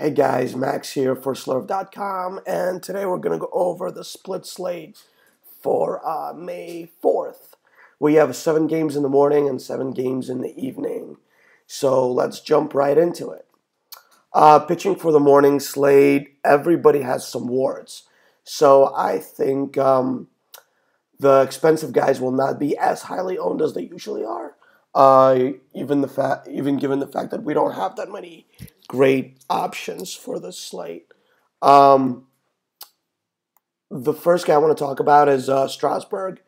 Hey guys, Max here for slurv.com, and today we're going to go over the split slate for May 4th. We have 7 games in the morning and 7 games in the evening, so let's jump right into it. Pitching for the morning slate, everybody has some warts, so I think the expensive guys will not be as highly owned as they usually are. Even given the fact that we don't have that many great options for the slate. Um, the first guy I want to talk about is Strasburg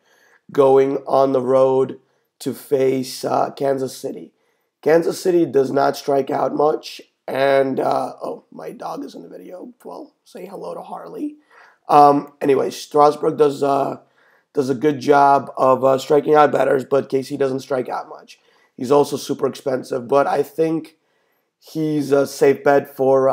going on the road to face Kansas City. Kansas City does not strike out much, and oh, my dog is in the video. Well, say hello to Harley. Anyway, Strasburg does a good job of striking out batters, but KC doesn't strike out much. He's also super expensive, but I think he's a safe bet for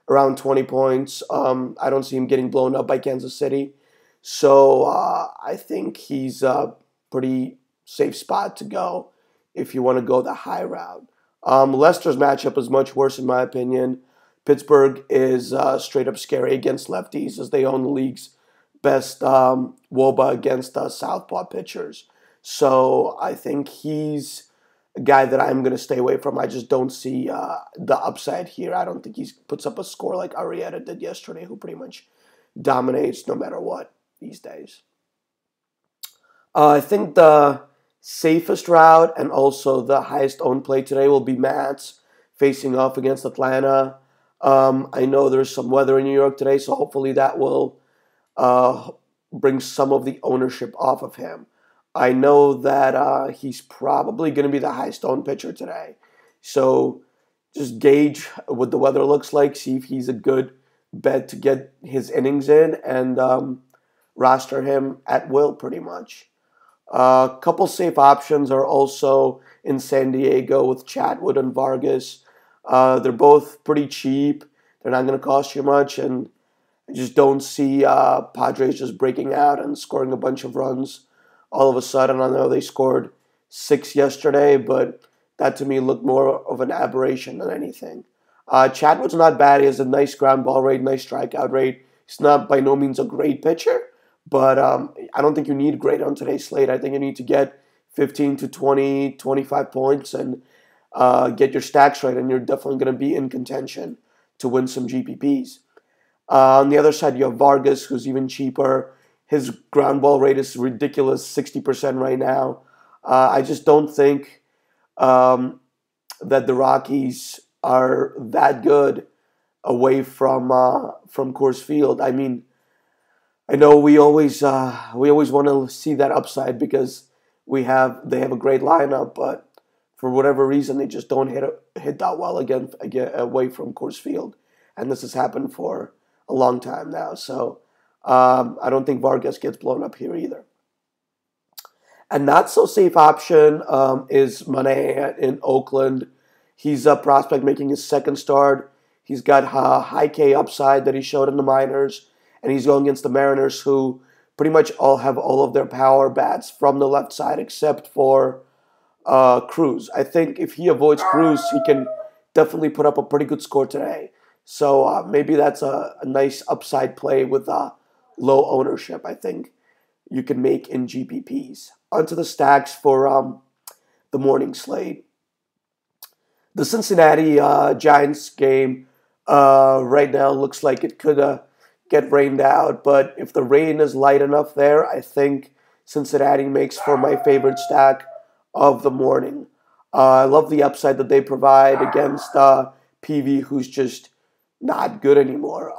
around 20 points. I don't see him getting blown up by Kansas City, so I think he's a pretty safe spot to go if you want to go the high route. Leicester's matchup is much worse in my opinion. Pittsburgh is straight up scary against lefties as they own the league's best WOBA against southpaw pitchers. So I think he's a guy that I'm going to stay away from. I just don't see the upside here. I don't think he puts up a score like Arrieta did yesterday, who pretty much dominates no matter what these days. I think the safest route and also the highest owned play today will be Mats facing off against Atlanta. I know there's some weather in New York today, so hopefully that will bring some of the ownership off of him. I know that he's probably going to be the highest owned pitcher today. So just gauge what the weather looks like, see if he's a good bet to get his innings in, and roster him at will pretty much. A couple safe options are also in San Diego with Chatwood and Vargas. They're both pretty cheap. They're not going to cost you much, and I just don't see Padres just breaking out and scoring a bunch of runs all of a sudden. I know they scored 6 yesterday, but that to me looked more of an aberration than anything. Chatwood's not bad. He has a nice ground ball rate, nice strikeout rate. He's not by no means a great pitcher, but I don't think you need great on today's slate. I think you need to get 15 to 20, 25 points and get your stacks right, and you're definitely going to be in contention to win some GPPs. On the other side, you have Vargas, who's even cheaper. His ground ball rate is ridiculous, 60% right now. I just don't think that the Rockies are that good away from Coors Field. I mean, I know we always want to see that upside because they have a great lineup, but for whatever reason, they just don't hit that well again away from Coors Field, and this has happened for a long time now. So I don't think Vargas gets blown up here either. A not so safe option is Manaea in Oakland. He's a prospect making his second start. He's got high K upside that he showed in the minors, and he's going against the Mariners, who pretty much all have all of their power bats from the left side except for Cruz. I think if he avoids Cruz, he can definitely put up a pretty good score today. So maybe that's a nice upside play with low ownership, I think you can make in GPPs. Onto the stacks for the morning slate. The Cincinnati Giants game right now looks like it could get rained out, but if the rain is light enough there, I think Cincinnati makes for my favorite stack of the morning. I love the upside that they provide against PV, who's just not good anymore.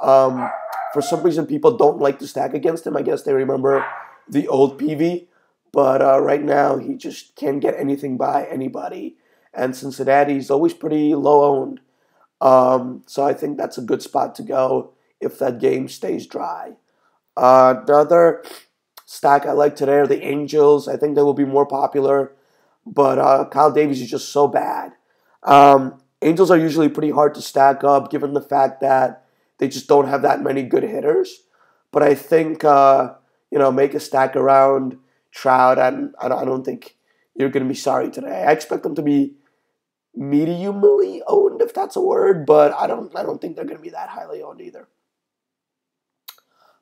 For some reason, people don't like to stack against him. I guess they remember the old PV, but right now he just can't get anything by anybody. And Cincinnati's always pretty low owned. So I think that's a good spot to go if that game stays dry. The other stack I like today are the Angels. I think they will be more popular, but Kyle Davies is just so bad. Angels are usually pretty hard to stack up given the fact that they just don't have that many good hitters. But I think, make a stack around Trout, and I don't think you're going to be sorry today. I expect them to be, mediumly owned, if that's a word, but I don't think they're going to be that highly owned either.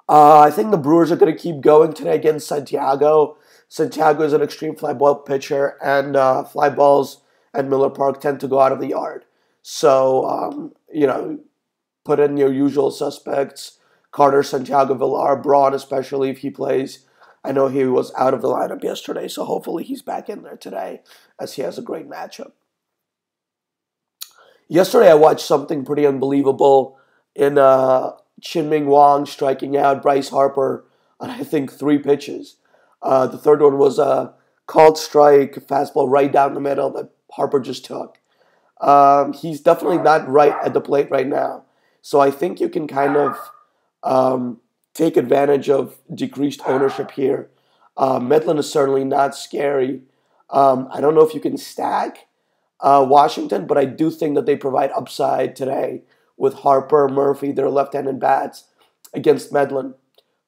I think the Brewers are going to keep going today against Santiago. Santiago is an extreme fly ball pitcher, and fly balls at Miller Park tend to go out of the yard. So, put in your usual suspects, Carter, Santiago, Villar, Braun, especially if he plays. I know he was out of the lineup yesterday, so hopefully he's back in there today as he has a great matchup. Yesterday I watched something pretty unbelievable in Chin-Ming Wang striking out Bryce Harper on, I think, 3 pitches. The third one was a called strike, fastball right down the middle that Harper just took. He's definitely not right at the plate right now. So I think you can kind of take advantage of decreased ownership here. Medlin is certainly not scary. I don't know if you can stack Washington, but I do think that they provide upside today with Harper, Murphy, their left-handed bats, against Medlin,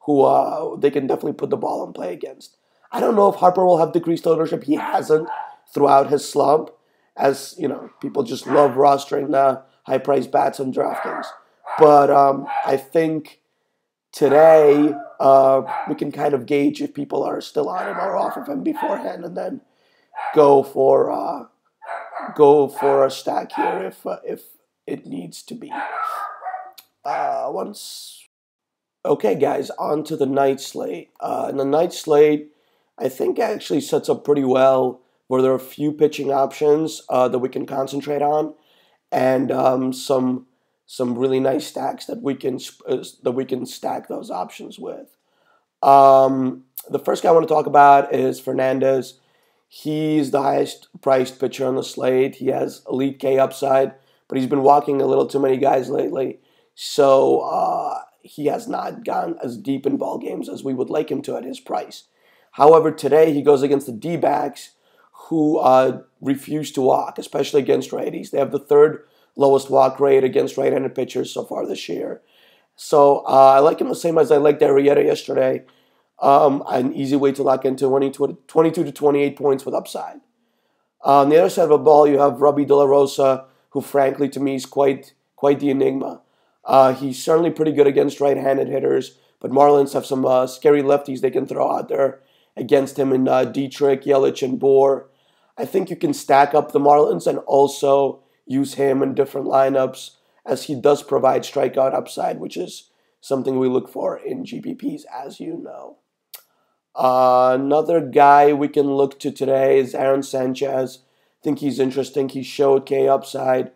who they can definitely put the ball in play against. I don't know if Harper will have decreased ownership. He hasn't throughout his slump, as people just love rostering the high-priced bats on DraftKings. But I think today we can kind of gauge if people are still on him or off of him beforehand, and then go for a stack here if it needs to be. Okay, guys, on to the night slate. And the night slate, I think, actually sets up pretty well, where there are a few pitching options that we can concentrate on, and some really nice stacks that we can stack those options with. The first guy I want to talk about is Fernandez. He's the highest priced pitcher on the slate. He has elite K upside, but he's been walking a little too many guys lately. So he has not gone as deep in ball games as we would like him to at his price. However, today he goes against the D-backs, who refuse to walk, especially against righties. They have the 3rd lowest walk rate against right-handed pitchers so far this year. So I like him the same as I liked Arrieta yesterday. An easy way to lock into 22 to 28 points with upside. On the other side of the ball, you have Robbie De La Rosa, who frankly to me is quite the enigma. He's certainly pretty good against right-handed hitters, but Marlins have some scary lefties they can throw out there against him in Dietrich, Yelich, and Bohr. I think you can stack up the Marlins and also use him in different lineups, as he does provide strikeout upside, which is something we look for in GPPs, as you know. Another guy we can look to today is Aaron Sanchez. I think he's interesting. He showed K upside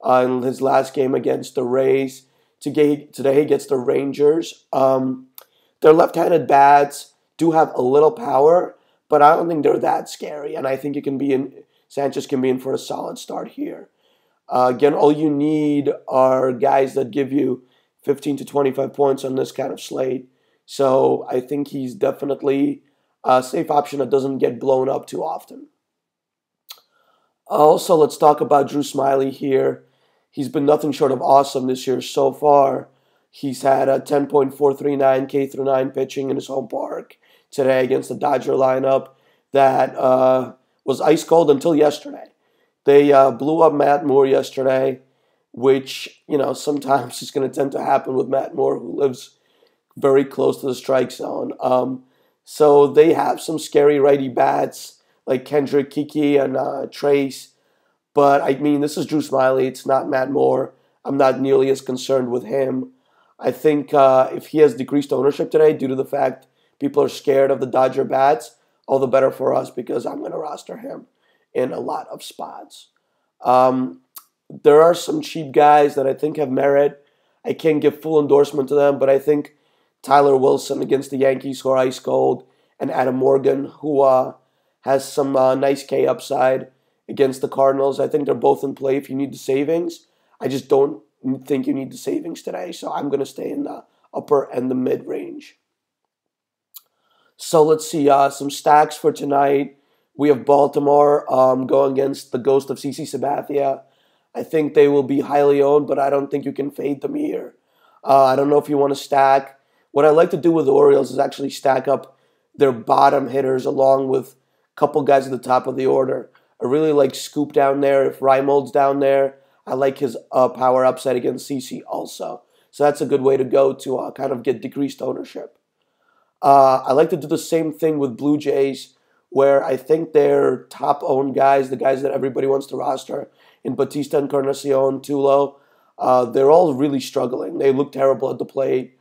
in his last game against the Rays. Today he gets the Rangers. Their left-handed bats do have a little power, but I don't think they're that scary, and I think Sanchez can be in for a solid start here. Again, all you need are guys that give you 15 to 25 points on this kind of slate. So I think he's definitely a safe option that doesn't get blown up too often. Also, let's talk about Drew Smyly here. He's been nothing short of awesome this year so far. He's had a 10.439 K through 9 pitching in his home park today against the Dodger lineup that was ice cold until yesterday. They blew up Matt Moore yesterday, which, sometimes is going to tend to happen with Matt Moore, who lives very close to the strike zone. So they have some scary righty bats like Kendrick, Kiki, and Trace. But, this is Drew Smyly. It's not Matt Moore. I'm not nearly as concerned with him. I think if he has decreased ownership today due to the fact people are scared of the Dodger bats, all the better for us, because I'm going to roster him in a lot of spots. There are some cheap guys that I think have merit. I can't give full endorsement to them, but I think Tyler Wilson against the Yankees, who are ice cold, and Adam Morgan, who has some nice K upside against the Cardinals. I think they're both in play if you need the savings. I just don't think you need the savings today, so I'm going to stay in the upper and the mid-range. So let's see, some stacks for tonight. We have Baltimore going against the ghost of CC Sabathia. I think they will be highly owned, but I don't think you can fade them here. I don't know if you want to stack. What I like to do with the Orioles is actually stack up their bottom hitters along with a couple guys at the top of the order. I really like Scoop down there. If Reimold's down there, I like his power upside against CC also. So that's a good way to go to kind of get decreased ownership. I like to do the same thing with Blue Jays, where I think their top-owned guys, the guys that everybody wants to roster, in Batista, Encarnacion, Tulo, they're all really struggling. They look terrible at the plate.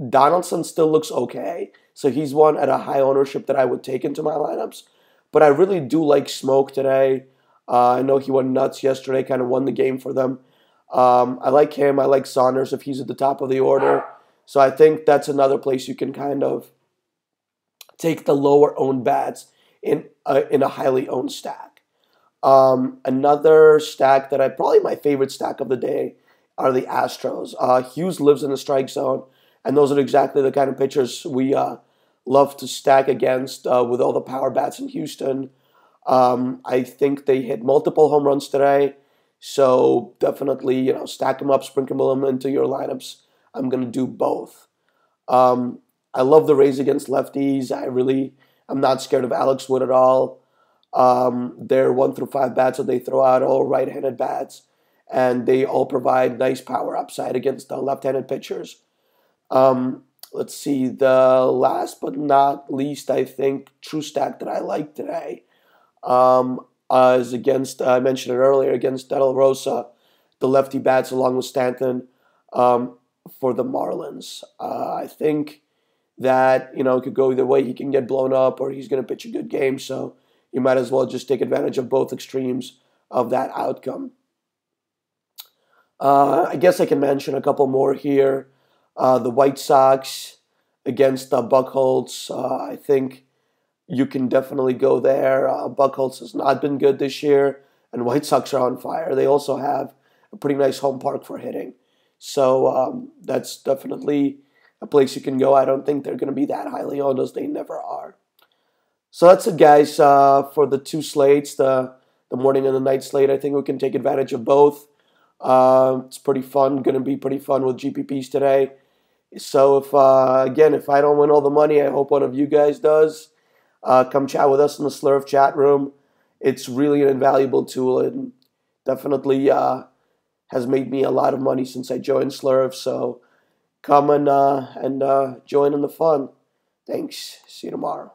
Donaldson still looks okay, so he's one at a high ownership that I would take into my lineups. But I really do like Smoke today. I know he went nuts yesterday, kind of won the game for them. I like him. I like Saunders if he's at the top of the order. So I think that's another place you can kind of take the lower owned bats in a highly owned stack. Another stack that probably my favorite stack of the day are the Astros. Hughes lives in the strike zone, and those are exactly the kind of pitchers we love to stack against with all the power bats in Houston. I think they hit multiple home runs today, so definitely stack them up, sprinkle them into your lineups. I'm going to do both. I love the Rays against lefties. I'm not scared of Alex Wood at all. They're 1 through 5 bats that they throw out, all right-handed bats, and they all provide nice power upside against the left-handed pitchers. Let's see, the last but not least, I think, true stack that I like today is against, I mentioned it earlier, against De La Rosa, the lefty bats along with Stanton for the Marlins. I think that, it could go either way. He can get blown up or he's going to pitch a good game, so you might as well just take advantage of both extremes of that outcome. I guess I can mention a couple more here. The White Sox against Buchholz. I think you can definitely go there. Buchholz has not been good this year, and White Sox are on fire. They also have a pretty nice home park for hitting. So that's definitely a place you can go. I don't think they're going to be that highly owned, as they never are. So that's it, guys, for the two slates, the morning and the night slate. I think we can take advantage of both. It's pretty fun, going to be pretty fun with GPPs today. So if I don't win all the money, I hope one of you guys does. Come chat with us in the Slurv chat room. It's really an invaluable tool and definitely has made me a lot of money since I joined Slurv. So come and join in the fun. Thanks. See you tomorrow.